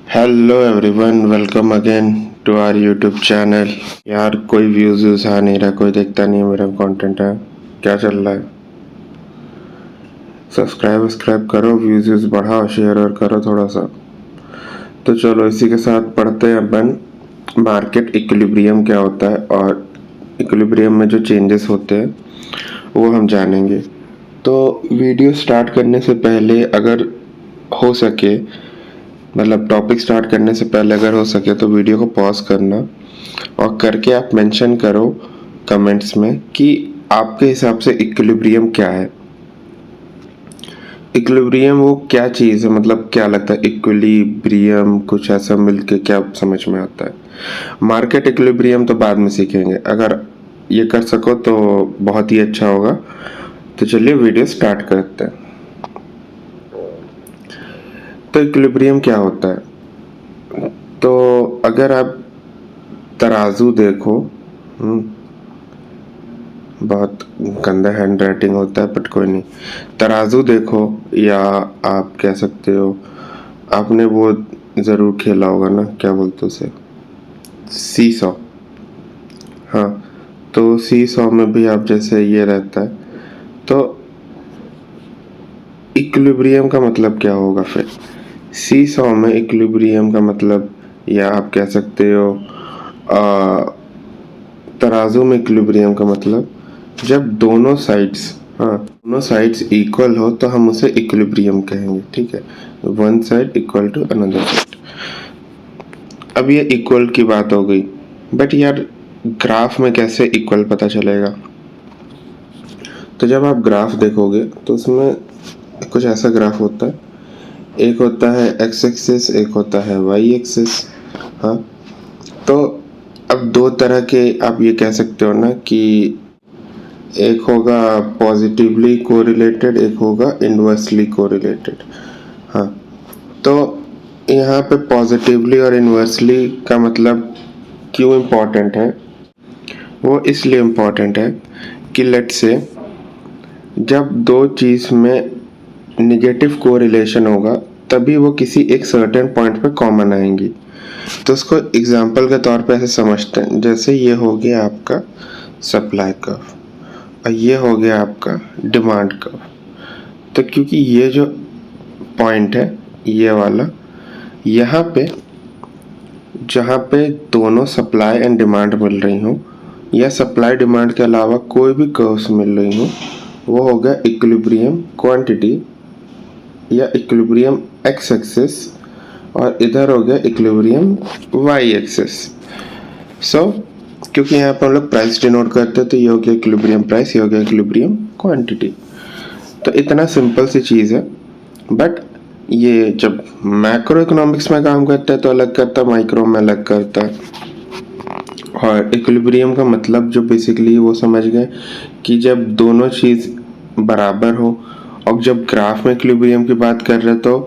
Hello everyone, welcome again to our YouTube channel. यार कोई views आ नहीं रहा, कोई देखता नहीं है मेरा कंटेंट। है क्या चल रहा है? सब्सक्राइब करो, व्यूज बढ़ाओ, शेयर और करो थोड़ा सा। तो चलो इसी के साथ पढ़ते हैं अपन मार्केट इक्विलिब्रियम क्या होता है और इक्विलिब्रियम में जो चेंजेस होते हैं वो हम जानेंगे। तो वीडियो स्टार्ट करने से पहले अगर हो सके, मतलब टॉपिक स्टार्ट करने से पहले अगर हो सके तो वीडियो को पॉज करना और करके आप मेंशन करो कमेंट्स में कि आपके हिसाब से इक्विलिब्रियम क्या है। इक्विलिब्रियम वो क्या चीज़ है, मतलब क्या लगता है इक्विलिब्रियम कुछ ऐसा मिलके क्या समझ में आता है। मार्केट इक्विलिब्रियम तो बाद में सीखेंगे, अगर ये कर सको तो बहुत ही अच्छा होगा। तो चलिए वीडियो स्टार्ट करते हैं। तो इक्विलिब्रियम क्या होता है? तो अगर आप तराजू देखो, बहुत गंदा हैंड राइटिंग होता है बट कोई नहीं। तराजू देखो, या आप कह सकते हो, आपने वो ज़रूर खेला होगा ना, क्या बोलते उसे, सी सॉ। हाँ, तो सी सॉ में भी आप जैसे ये रहता है, तो इक्विलिब्रियम का मतलब क्या होगा फिर? सी सॉ में इक्विलिब्रियम का मतलब, या आप कह सकते हो तराजू में इक्विलिब्रियम का मतलब जब दोनों साइड्स, हाँ दोनों साइड्स इक्वल हो तो हम उसे इक्विलिब्रियम कहेंगे। ठीक है, one side equal to another side. अब ये इक्वल की बात हो गई, बट यार ग्राफ में कैसे इक्वल पता चलेगा? तो जब आप ग्राफ देखोगे तो उसमें कुछ ऐसा ग्राफ होता है, एक होता है एक्स एक्सिस, एक होता है वाई एक्सिस। हाँ, तो अब दो तरह के आप ये कह सकते हो ना कि एक होगा पॉजिटिवली कोरिलेटेड, एक होगा इनवर्सली कोरिलेटेड। हाँ, तो यहाँ पे पॉजिटिवली और इनवर्सली का मतलब क्यों इम्पोर्टेंट है? वो इसलिए इम्पोर्टेंट है कि लेट से जब दो चीज़ में निगेटिव कोरिलेशन होगा तभी वो किसी एक सर्टेन पॉइंट पे कॉमन आएंगी। तो उसको एग्जांपल के तौर पे ऐसे समझते हैं, जैसे ये हो गया आपका सप्लाई कर्व और ये हो गया आपका डिमांड कर्व। तो क्योंकि ये जो पॉइंट है ये वाला, यहाँ पे जहाँ पे दोनों सप्लाई एंड डिमांड मिल रही हो या सप्लाई डिमांड के अलावा कोई भी कर्व्स मिल रही हो, वो हो गया इक्विलिब्रियम क्वांटिटी या इक्विलिब्रियम एक्स एक्सिस, और इधर हो गया इक्विलिब्रियम वाई एक्सिस। सो क्योंकि यहाँ पर हम लोग प्राइस डिनोट करते हैं तो ये हो गया इक्विलिब्रियम प्राइस, ये हो गया इक्विलिब्रियम क्वांटिटी। तो इतना सिंपल सी चीज़ है, बट ये जब मैक्रो इकोनॉमिक्स में काम करता है तो अलग करता है, माइक्रो में अलग करता है। और इक्विलिब्रियम का मतलब जो बेसिकली वो समझ गए कि जब दोनों चीज़ बराबर हो, और जब ग्राफ में इक्विलिब्रियम की बात कर रहे तो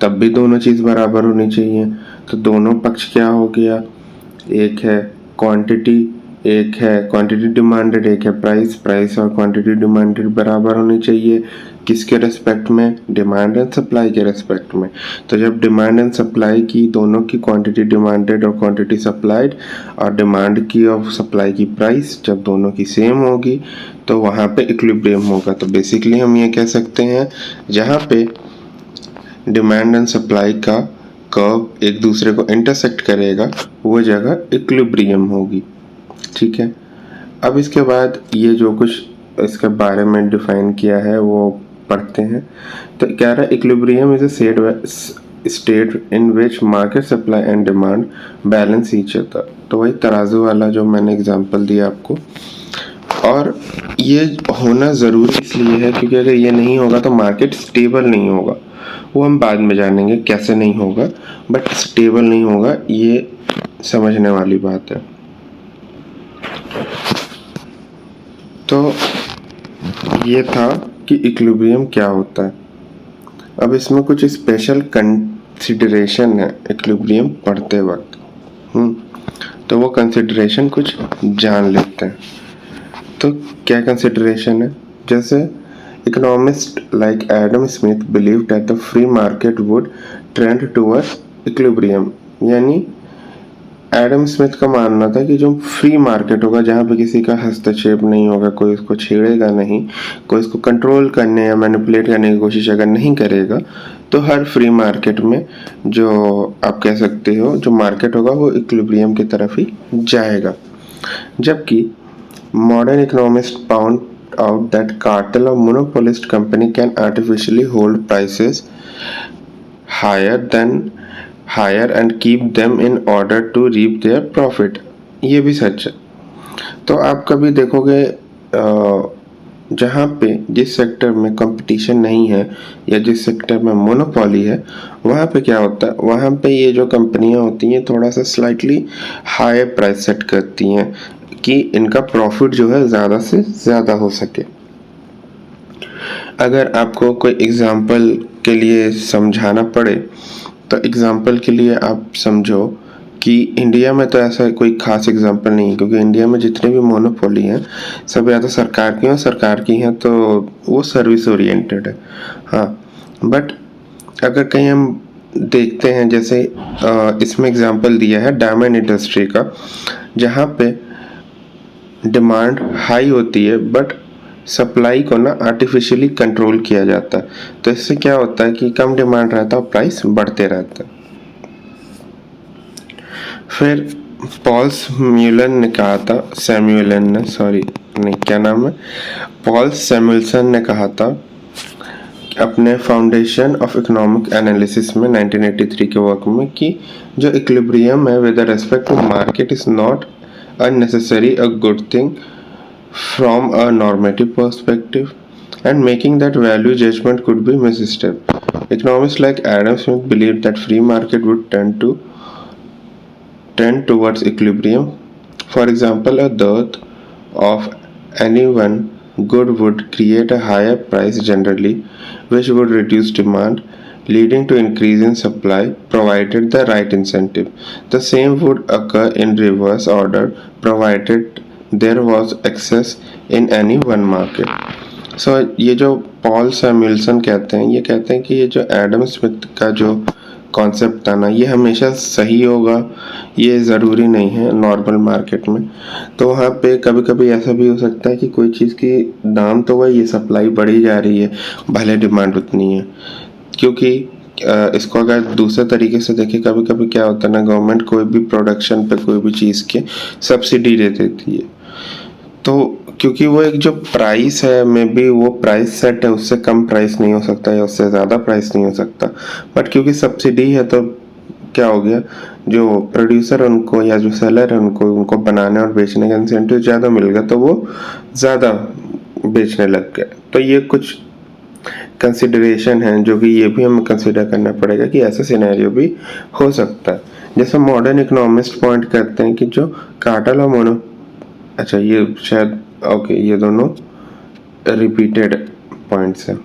तब भी दोनों चीज़ बराबर होनी चाहिए। तो दोनों पक्ष क्या हो गया, एक है क्वांटिटी, एक है क्वांटिटी डिमांडेड, एक है प्राइस। प्राइस और क्वांटिटी डिमांडेड बराबर होनी चाहिए, किसके रेस्पेक्ट में? डिमांड एंड सप्लाई के रेस्पेक्ट में। तो जब डिमांड एंड सप्लाई की दोनों की क्वांटिटी डिमांडेड और क्वांटिटी सप्लाइड, और डिमांड की और सप्लाई की प्राइस जब दोनों की सेम होगी तो वहाँ पे इक्विलिब्रियम होगा। तो बेसिकली हम ये कह सकते हैं जहाँ पे डिमांड एंड सप्लाई का कर्व एक दूसरे को इंटरसेक्ट करेगा वो जगह इक्विलिब्रियम होगी। ठीक है, अब इसके बाद ये जो कुछ इसके बारे में डिफाइन किया है वो पढ़ते हैं। तो कह रहा है equilibrium is a state in which market supply and demand balance each other. तो वही तराजू वाला जो मैंने एग्जांपल दिया आपको, और ये होना ज़रूरी इसलिए है क्योंकि अगर ये नहीं होगा तो मार्केट स्टेबल नहीं होगा। वो हम बाद में जानेंगे कैसे नहीं होगा, बट स्टेबल नहीं होगा, ये समझने वाली बात है। तो ये था कि इक्विलिब्रियम क्या होता है। अब इसमें कुछ स्पेशल कंसिडरेशन है इक्विलिब्रियम पढ़ते वक्त। तो वो कंसिडरेशन कुछ जान लेते हैं। तो क्या कंसिडरेशन है? जैसे economist like Adam Smith believe that the free market would trend towards equilibrium, यानी एडम स्मिथ का मानना था कि जो फ्री मार्केट होगा, जहाँ पे किसी का हस्तक्षेप नहीं होगा, कोई उसको छेड़ेगा नहीं, कोई इसको कंट्रोल करने या मैनिपुलेट करने की कोशिश अगर नहीं करेगा, तो हर फ्री मार्केट में जो आप कह सकते हो जो मार्केट होगा वो इक्विलिब्रियम की तरफ ही जाएगा। जबकि modern economist found out that cartel or monopolist company can artificially hold prices higher and keep them in order to reap their profit। ये भी सच है। तो आप कभी देखोगे जहाँ पे जिस सेक्टर में कंपटीशन नहीं है या जिस सेक्टर में मोनोपोली है, वहाँ पे क्या होता है, वहाँ पे ये जो कंपनियाँ होती हैं थोड़ा सा स्लाइटली हाई प्राइस सेट करती हैं कि इनका प्रॉफिट जो है ज़्यादा से ज़्यादा हो सके। अगर आपको कोई एग्जांपल के लिए समझाना पड़े तो एग्जांपल के लिए आप समझो कि इंडिया में तो ऐसा कोई खास एग्जांपल नहीं है, क्योंकि इंडिया में जितने भी मोनोपोली हैं सब या तो सरकार की हैं, तो वो सर्विस ओरिएंटेड है। हाँ, बट अगर कहीं हम देखते हैं, जैसे इसमें एग्जांपल दिया है डायमंड इंडस्ट्री का, जहाँ पे डिमांड हाई होती है बट सप्लाई को ना आर्टिफिशियली कंट्रोल किया जाता है। तो इससे क्या होता है कि कम डिमांड रहता है और प्राइस बढ़ते रहता है। फिर पॉल सैमुएल्सन ने कहा था अपने फाउंडेशन ऑफ इकोनॉमिक एनालिसिस में 1983 के वर्क में कि जो इक्विलिब्रियम है with respect to market is not unnecessary a good thing from a normative perspective, and making that value judgment could be misstep. Economists like Adam Smith believed that free market would tend towards equilibrium. For example, a dearth of anyone good would create a higher price generally, which would reduce demand, leading to increase in supply provided the right incentive. The same would occur in reverse order provided there was excess in any one market। So ये जो Paul सैमुएल्सन कहते हैं, ये कहते हैं कि ये जो एडम स्मिथ का जो कॉन्सेप्ट था ना, ये हमेशा सही होगा ये ज़रूरी नहीं है नॉर्मल मार्केट में। तो वहाँ पे कभी कभी ऐसा भी हो सकता है कि कोई चीज़ की दाम तो वही है, सप्लाई बढ़ी जा रही है, भले डिमांड उतनी है। क्योंकि इसको अगर दूसरे तरीके से देखें, कभी कभी क्या होता है ना, गवर्नमेंट कोई भी प्रोडक्शन पे कोई भी चीज़ के सब्सिडी दे देती है, तो क्योंकि वो एक जो प्राइस है मे बी वो प्राइस सेट है, उससे कम प्राइस नहीं हो सकता या उससे ज़्यादा प्राइस नहीं हो सकता, बट क्योंकि सब्सिडी है तो क्या हो गया, जो प्रोड्यूसर उनको या जो सेलर है उनको बनाने और बेचने का इंसेंटिव ज़्यादा मिल गया, तो वो ज़्यादा बेचने लग गए। तो ये कुछ कंसिडरेशन है जो कि ये भी हमें कंसिडर करना पड़ेगा कि ऐसा सिनेरियो भी हो सकता है। जैसे मॉडर्न इकोनॉमिस्ट पॉइंट करते हैं कि जो कार्टेल और अच्छा ये शायद ओके, ये दोनों रिपीटेड पॉइंट्स हैं।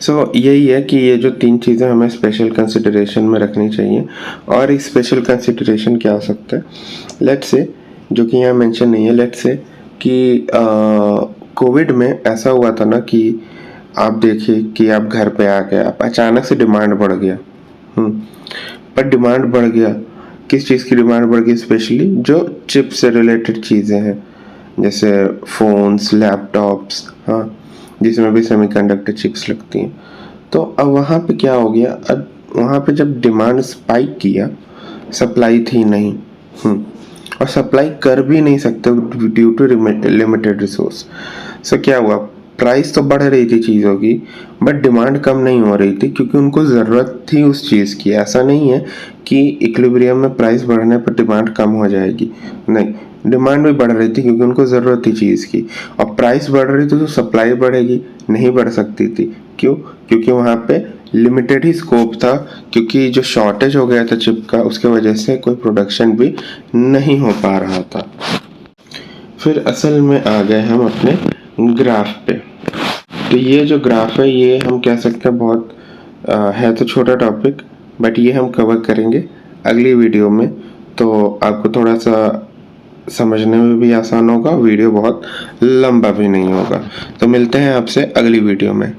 सो यही है कि ये जो तीन चीज़ें हमें स्पेशल कंसिडरेशन में रखनी चाहिए। और एक स्पेशल कंसिडरेशन क्या हो सकता है, लेट्स से, जो कि यहाँ मेंशन नहीं है, लेट्स से कि कोविड में ऐसा हुआ था ना कि आप देखिए कि आप घर पे आ गए, आप अचानक से डिमांड बढ़ गया। पर डिमांड बढ़ गया, किस चीज़ की डिमांड बढ़ गई, स्पेशली जो चिप से रिलेटेड चीज़ें हैं, जैसे फ़ोन्स, लैपटॉप्स, हाँ, जिसमें भी सेमीकंडक्टर चिप्स लगती हैं। तो अब वहाँ पे क्या हो गया, अब वहाँ पे जब डिमांड स्पाइक किया, सप्लाई थी नहीं, और सप्लाई कर भी नहीं सकते ड्यू टू लिमिटेड रिसोर्स। सो क्या हुआ, प्राइस तो बढ़ रही थी चीज़ों की बट डिमांड कम नहीं हो रही थी, क्योंकि उनको ज़रूरत थी उस चीज़ की। ऐसा नहीं है कि इक्विलिब्रियम में प्राइस बढ़ने पर डिमांड कम हो जाएगी, नहीं, डिमांड भी बढ़ रही थी क्योंकि उनको ज़रूरत थी चीज़ की, और प्राइस बढ़ रही थी तो सप्लाई बढ़ेगी, नहीं बढ़ सकती थी। क्यों? क्योंकि वहाँ पे लिमिटेड ही स्कोप था, क्योंकि जो शॉर्टेज हो गया था चिप का, उसके वजह से कोई प्रोडक्शन भी नहीं हो पा रहा था। फिर असल में आ गए हम अपने ग्राफ पे। तो ये जो ग्राफ है ये हम कह सकते हैं बहुत है तो छोटा टॉपिक, बट ये हम कवर करेंगे अगली वीडियो में, तो आपको थोड़ा सा समझने में भी आसान होगा, वीडियो बहुत लंबा भी नहीं होगा। तो मिलते हैं आपसे अगली वीडियो में।